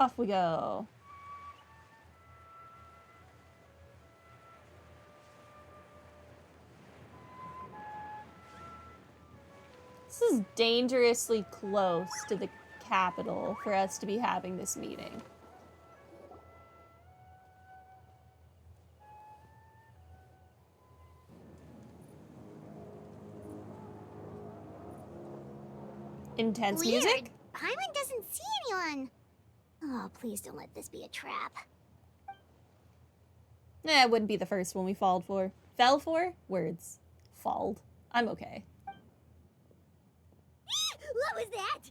Off we go. This is dangerously close to the capital for us to be having this meeting. Intense Weird. music? Paimon doesn't see anyone. Oh, please don't let this be a trap. It wouldn't be the first one we falled for. Fell for? Words. Falled. I'm okay. What was that?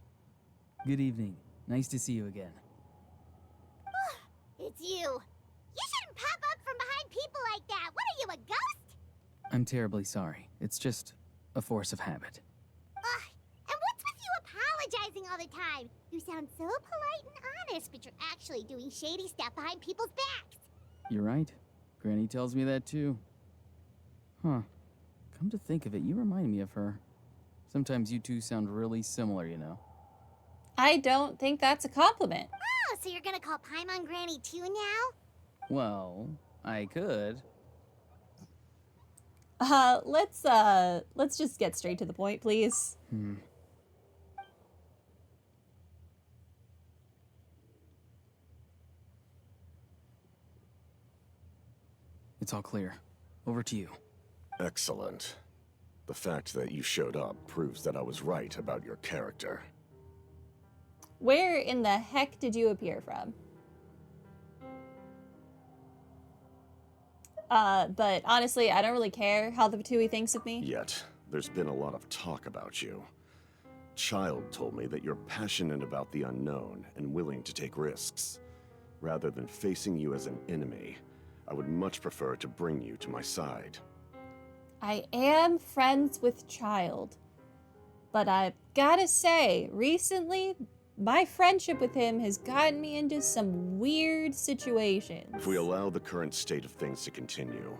Good evening. Nice to see you again. It's you. You shouldn't pop up from behind people like that. What are you, a ghost? I'm terribly sorry. It's just a force of habit. Ugh. And what's with you apologizing all the time? You sound so polite and honest, but you're actually doing shady stuff behind people's backs. You're right. Granny tells me that too. Huh. Come to think of it, you remind me of her. Sometimes you two sound really similar, you know. I don't think that's a compliment. Oh, so you're gonna call Paimon Granny too now? Well, I could. Let's just get straight to the point, please. It's all clear. Over to you. Excellent. The fact that you showed up proves that I was right about your character. Where in the heck did you appear from? But honestly, I don't really care how the Patui thinks of me. Yet, there's been a lot of talk about you. Child told me that you're passionate about the unknown and willing to take risks. Rather than facing you as an enemy, I would much prefer to bring you to my side. I am friends with Child. But I've gotta say, recently, my friendship with him has gotten me into some weird situations. If we allow the current state of things to continue,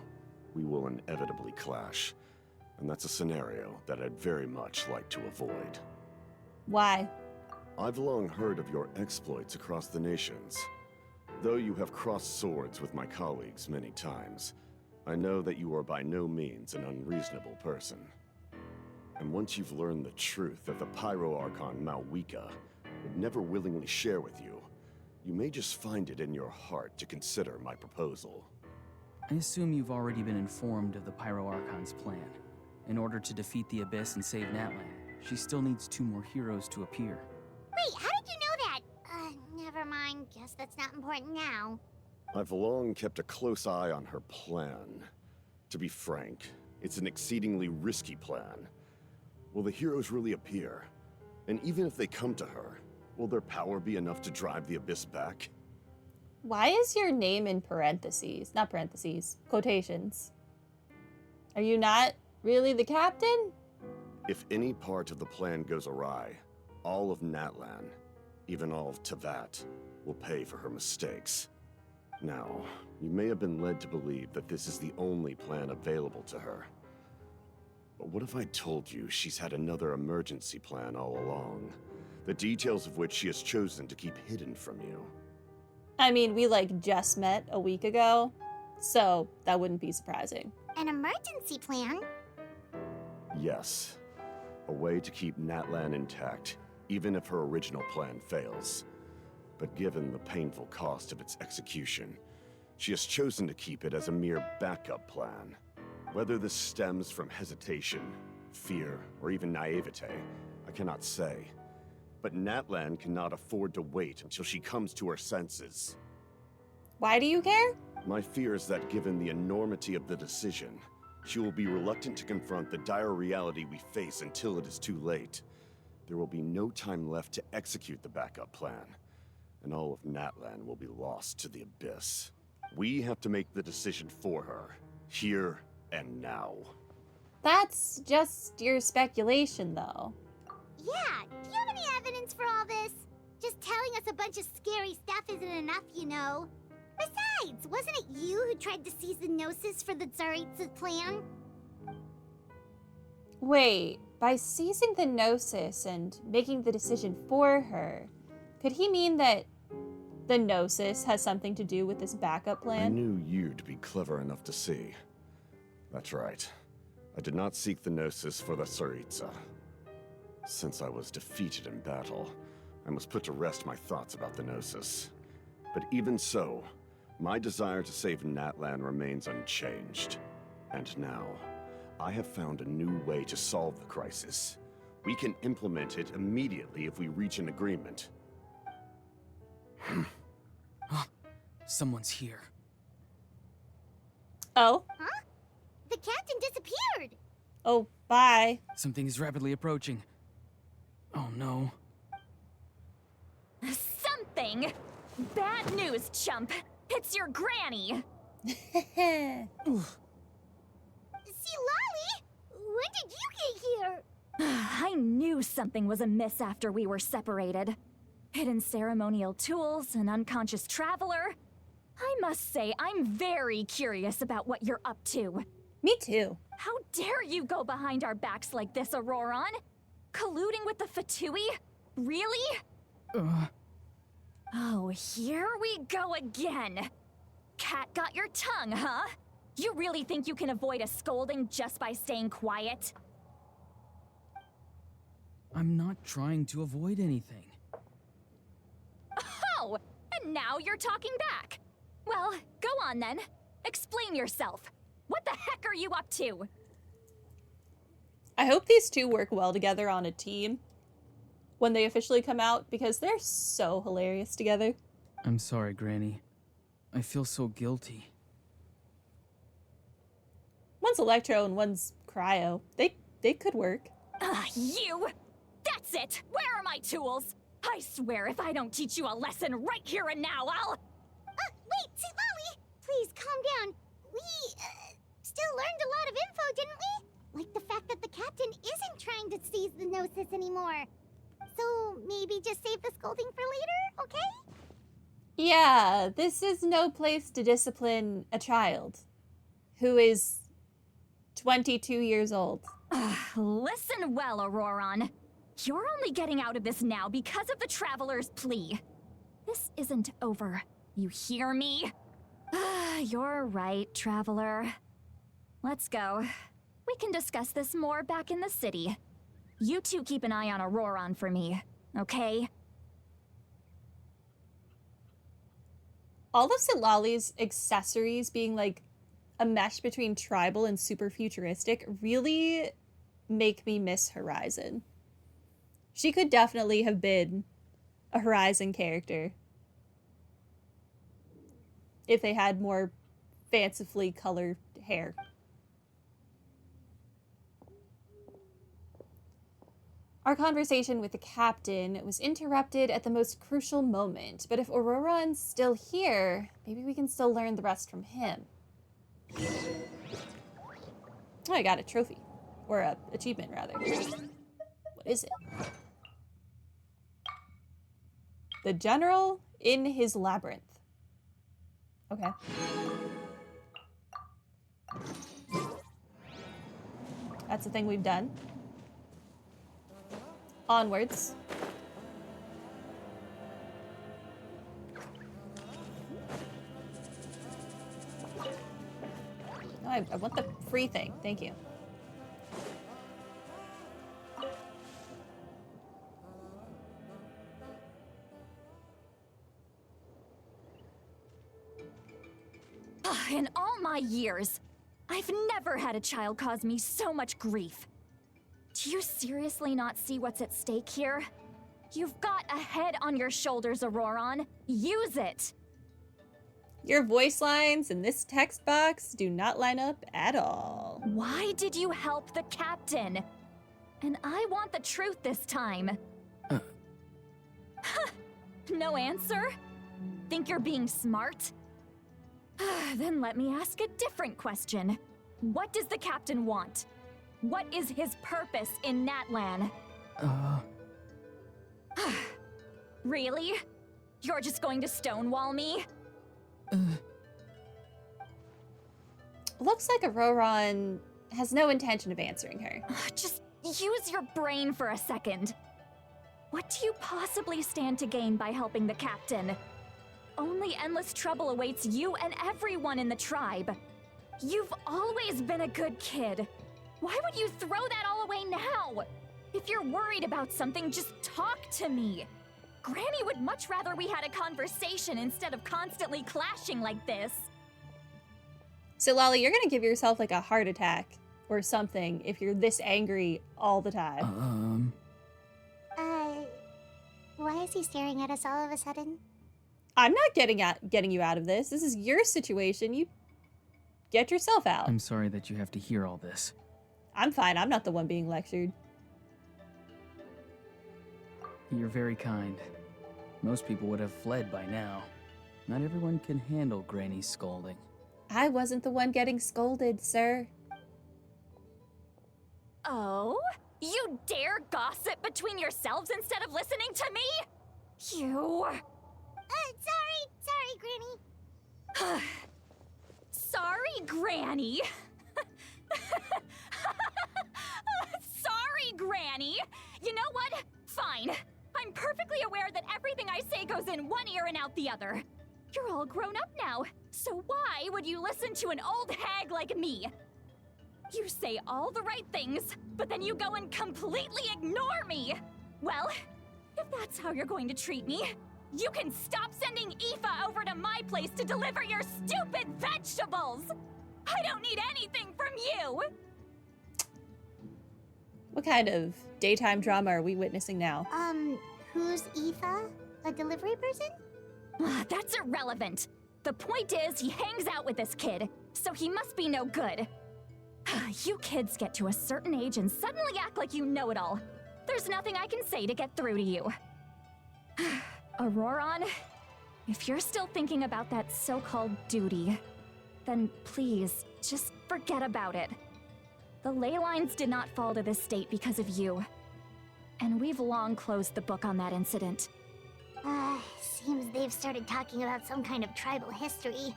we will inevitably clash. And that's a scenario that I'd very much like to avoid. Why? I've long heard of your exploits across the nations. Though you have crossed swords with my colleagues many times, I know that you are by no means an unreasonable person. And once you've learned the truth that the Pyro Archon Malwika would never willingly share with you, you may just find it in your heart to consider my proposal. I assume you've already been informed of the Pyro Archon's plan. In order to defeat the Abyss and save Natlan, she still needs 2 more heroes to appear. Wait, how did you know that? Never mind. Guess that's not important now. I've long kept a close eye on her plan. To be frank, it's an exceedingly risky plan. Will the heroes really appear? And even if they come to her, will their power be enough to drive the Abyss back? Why is your name in parentheses? Not parentheses, quotations. Are you not really the captain? If any part of the plan goes awry, all of Natlan, even all of Teyvat, will pay for her mistakes. Now, you may have been led to believe that this is the only plan available to her. But what if I told you she's had another emergency plan all along, the details of which she has chosen to keep hidden from you? I mean, we just met a week ago, so that wouldn't be surprising. An emergency plan? Yes. A way to keep Natlan intact, even if her original plan fails. But given the painful cost of its execution, she has chosen to keep it as a mere backup plan. Whether this stems from hesitation, fear, or even naivete, I cannot say. But Natlan cannot afford to wait until she comes to her senses. Why do you care? My fear is that given the enormity of the decision, she will be reluctant to confront the dire reality we face until it is too late. There will be no time left to execute the backup plan, and all of Natlan will be lost to the Abyss. We have to make the decision for her, here and now. That's just your speculation, though. Yeah, do you have any evidence for all this? Just telling us a bunch of scary stuff isn't enough, you know. Besides, wasn't it you who tried to seize the Gnosis for the Tsaritsa's plan? Wait, by seizing the Gnosis and making the decision for her, could he mean that the Gnosis has something to do with this backup I plan? knew you'd be clever enough to see. That's right. I did not seek the Gnosis for the Tsaritsa. Since I was defeated in battle, I must put to rest my thoughts about the Gnosis. But even so, my desire to save Natlan remains unchanged. And now, I have found a new way to solve the crisis. We can implement it immediately if we reach an agreement. Someone's here. Oh. Huh? The captain disappeared! Oh, bye. Something is rapidly approaching. Oh no. Something? Bad news, chump. It's your granny. Citlali? When did you get here? I knew something was amiss after we were separated. Hidden ceremonial tools, an unconscious traveler. I must say, I'm very curious about what you're up to. Me too. How dare you go behind our backs like this, Ororon? Colluding with the Fatui? Really? Oh, here we go again. Cat got your tongue, huh? You really think you can avoid a scolding just by staying quiet? I'm not trying to avoid anything. Oh, and now you're talking back. Well, go on then. Explain yourself. What the heck are you up to? I hope these two work well together on a team when they officially come out, because they're so hilarious together. I'm sorry, Granny. I feel so guilty. One's Electro and one's Cryo. They could work. You! That's it! Where are my tools? I swear if I don't teach you a lesson right here and now, I'll... Wait, Citlali! Please, calm down. We, still learned a lot of info, didn't we? Like the fact that the captain isn't trying to seize the Gnosis anymore. So, maybe just save the scolding for later, okay? Yeah, this is no place to discipline a child who is 22 years old. Listen well, Ororon. You're only getting out of this now because of the Traveler's plea. This isn't over. You hear me? You're right, Traveler. Let's go. We can discuss this more back in the city. You two keep an eye on Ororon for me, okay? All of Citlali's accessories being like a mesh between tribal and super futuristic really make me miss Horizon. She could definitely have been a Horizon character if they had more fancifully colored hair. Our conversation with the captain was interrupted at the most crucial moment, but if Ororon's still here, maybe we can still learn the rest from him. Oh, I got a trophy. Or a achievement, rather. What is it? The General in his Labyrinth. Okay. That's the thing we've done. Onwards. No, I want the free thing. Thank you. In all my years, I've never had a child cause me so much grief. Do you seriously not see what's at stake here? You've got a head on your shoulders, Ororon. Use it! Your voice lines in this text box do not line up at all. Why did you help the captain? And I want the truth this time. No answer? Think you're being smart? Then let me ask a different question. What does the captain want? What is his purpose in Natlan? Really? You're just going to stonewall me? Looks like Ororon has no intention of answering her. Just use your brain for a second. What do you possibly stand to gain by helping the captain? only endless trouble awaits you and everyone in the tribe. You've always been a good kid. Why would you throw that all away now? If you're worried about something, just talk to me. Granny would much rather we had a conversation instead of constantly clashing like this. Citlali, you're gonna give yourself like a heart attack or something if you're this angry all the time. Why is he staring at us all of a sudden? I'm not getting you out of this. This is your situation. You get yourself out. I'm sorry that you have to hear all this. I'm fine. I'm not the one being lectured. You're very kind. Most people would have fled by now. Not everyone can handle Granny's scolding. I wasn't the one getting scolded, sir. Oh? You dare gossip between yourselves instead of listening to me? You... Sorry, Granny. Sorry, Granny. Sorry, Granny. You know what? Fine. I'm perfectly aware that everything I say goes in one ear and out the other. You're all grown up now, so why would you listen to an old hag like me? You say all the right things, but then you go and completely ignore me. Well, if that's how you're going to treat me, you can stop sending Aoife over to my place to deliver your stupid vegetables! I don't need anything from you! What kind of daytime drama are we witnessing now? Who's Aoife? A delivery person? That's irrelevant. The point is, he hangs out with this kid, so he must be no good. You kids get to a certain age and suddenly act like you know it all. There's nothing I can say to get through to you. Ororon, if you're still thinking about that so-called duty, then please, just forget about it. The ley lines did not fall to this state because of you. And we've long closed the book on that incident. Seems they've started talking about some kind of tribal history.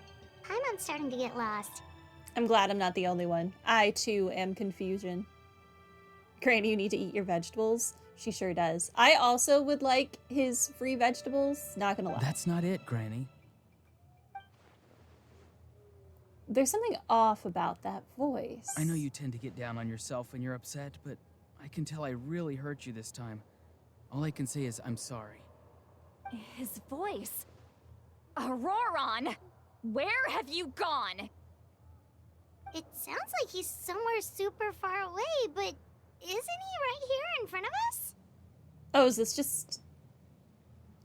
I'm starting to get lost. I'm glad I'm not the only one. I, too, am confusion. Granny, you need to eat your vegetables. She sure does. I also would like his free vegetables, not gonna lie. That's not it, Granny. There's something off about that voice. I know you tend to get down on yourself when you're upset, but I can tell I really hurt you this time. All I can say is I'm sorry. His voice. Ororon! Where have you gone? It sounds like he's somewhere super far away, but isn't he right here in front of us? Oh, is this just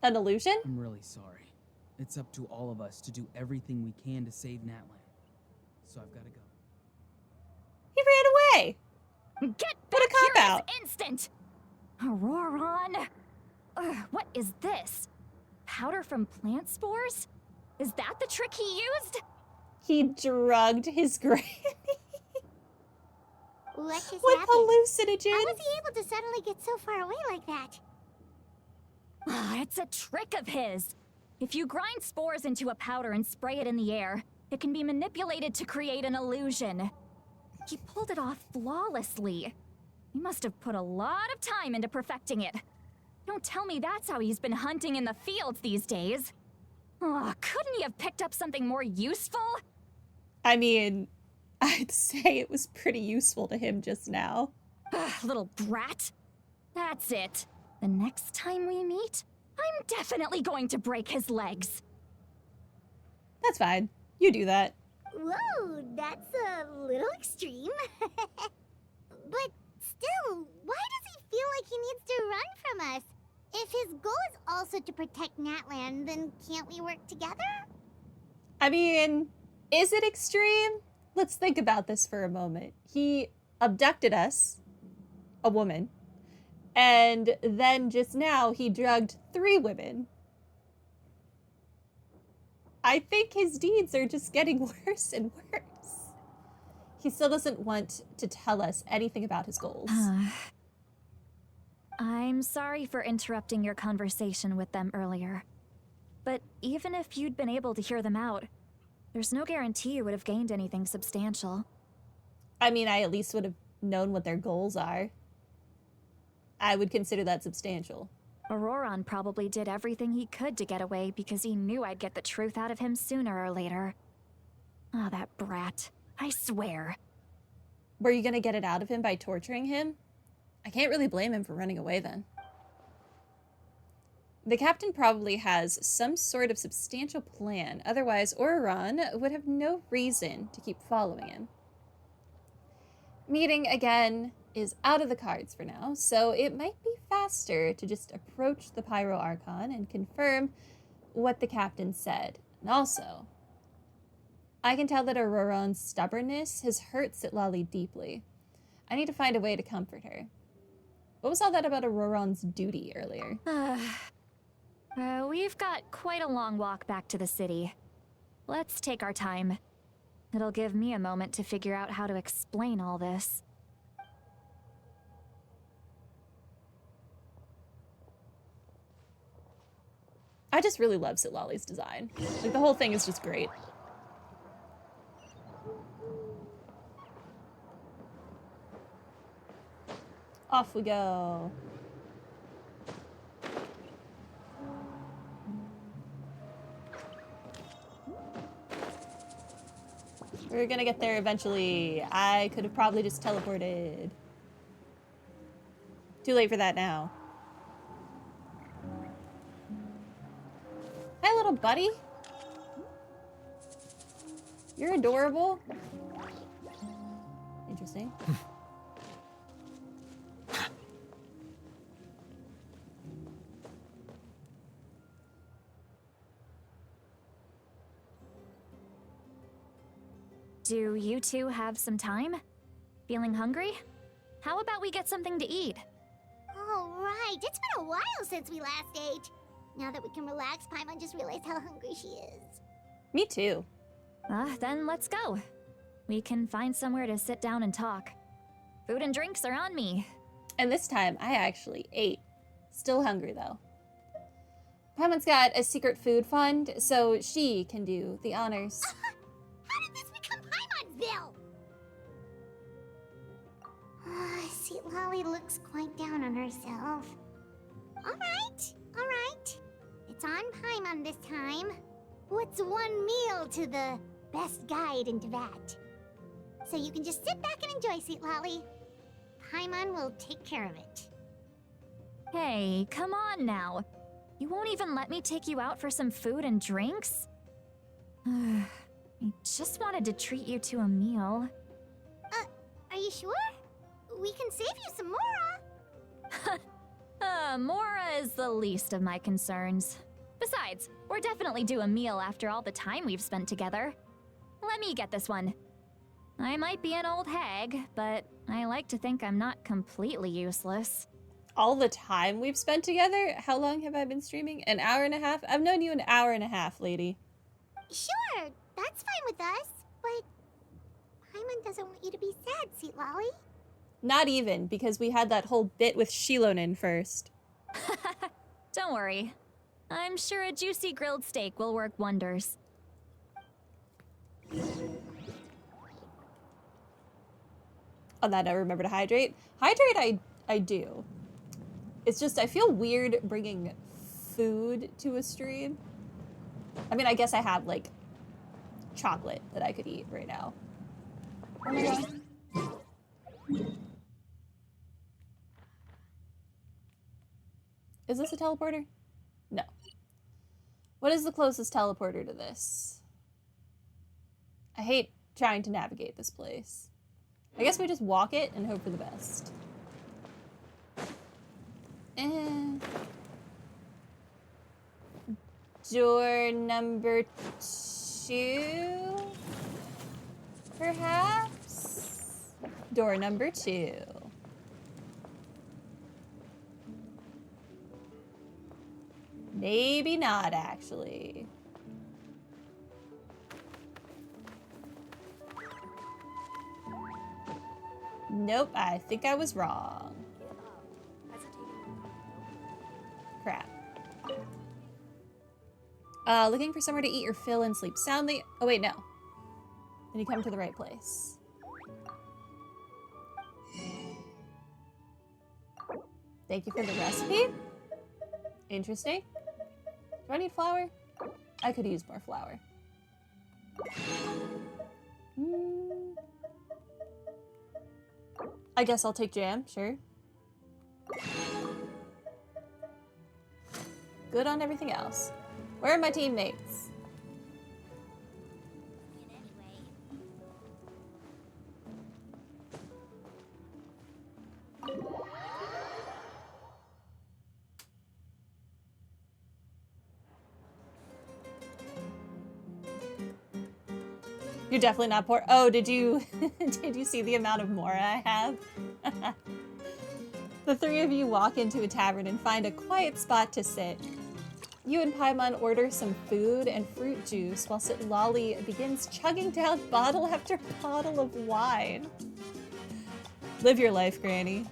an illusion? I'm really sorry. It's up to all of us to do everything we can to save Natlan. So I've got to go. He ran away! Get What back a here cop-out. this instant! Ororon! What is this? Powder from plant spores? Is that the trick he used? He drugged his granny What just with happened? hallucinogens. How was he able to suddenly get so far away like that? It's a trick of his. If you grind spores into a powder and spray it in the air, it can be manipulated to create an illusion. He pulled it off flawlessly. He must have put a lot of time into perfecting it. Don't tell me that's how he's been hunting in the fields these days. Couldn't he have picked up something more useful? I mean, I'd say it was pretty useful to him just now. Little brat. That's it. The next time we meet, I'm definitely going to break his legs. That's fine. You do that. Whoa, that's a little extreme. But still, why does he feel like he needs to run from us? If his goal is also to protect Natlan, then can't we work together? I mean, is it extreme? Let's think about this for a moment. He abducted us, a woman, and then just now he drugged 3 women. I think his deeds are just getting worse and worse. He still doesn't want to tell us anything about his goals. I'm sorry for interrupting your conversation with them earlier. But even if you'd been able to hear them out, there's no guarantee you would have gained anything substantial. I mean, I at least would have known what their goals are. I would consider that substantial. Ororon probably did everything he could to get away because he knew I'd get the truth out of him sooner or later. Ah, that brat. I swear. Were you gonna get it out of him by torturing him? I can't really blame him for running away then. The captain probably has some sort of substantial plan, otherwise Ororon would have no reason to keep following him. Meeting again is out of the cards for now, so it might be faster to just approach the Pyro Archon and confirm what the captain said. And also, I can tell that Ororon's stubbornness has hurt Citlali deeply. I need to find a way to comfort her. What was all that about Ororon's duty earlier? We've got quite a long walk back to the city. Let's take our time. It'll give me a moment to figure out how to explain all this. I just really love Citlali's design. Like, the whole thing is just great. Off we go. We're gonna get there eventually. I could have probably just teleported. Too late for that now. Hi, little buddy. You're adorable. Interesting. Do you two have some time? Feeling hungry? How about we get something to eat? All right, it's been a while since we last ate. Now that we can relax, Paimon just realized how hungry she is. Me too. Then let's go. We can find somewhere to sit down and talk. Food and drinks are on me. And this time, I actually ate. Still hungry, though. Paimon's got a secret food fund, so she can do the honors. How did this become Paimon'sville? Citlali looks quite down on herself. All right. It's on Paimon this time. What's one meal to the best guide in Teyvat? So you can just sit back and enjoy, Citlali. Paimon will take care of it. Hey, come on now. You won't even let me take you out for some food and drinks? I just wanted to treat you to a meal. Are you sure? We can save you some Mora. Mora is the least of my concerns. Besides, we're definitely due a meal after all the time we've spent together. Let me get this one. I might be an old hag, but I like to think I'm not completely useless. All the time we've spent together? How long have I been streaming? An hour and a half? I've known you an hour and a half, lady. Sure, that's fine with us, but Paimon doesn't want you to be sad, Citlali. Not even, because we had that whole bit with Shilonin first. Don't worry. I'm sure a juicy grilled steak will work wonders. On that note, remember to hydrate. Hydrate, I do. It's just, I feel weird bringing food to a stream. I mean, I guess I have, like, chocolate that I could eat right now. Oh my god. Is this a teleporter? No. What is the closest teleporter to this? I hate trying to navigate this place. I guess we just walk it and hope for the best. Door number 2? Perhaps? Door number 2. Maybe not, actually. Nope, I think I was wrong. Crap. Looking for somewhere to eat your fill and sleep soundly. Oh wait, no. Then you come to the right place. Thank you for the recipe. Interesting. Do I need flour? I could use more flour. I guess I'll take jam, sure. Good on everything else. Where are my teammates? You're definitely not poor. Oh, did you did you see the amount of mora I have? The three of you walk into a tavern and find a quiet spot to sit. You and Paimon order some food and fruit juice while Citlali begins chugging down bottle after bottle of wine. Live your life, Granny.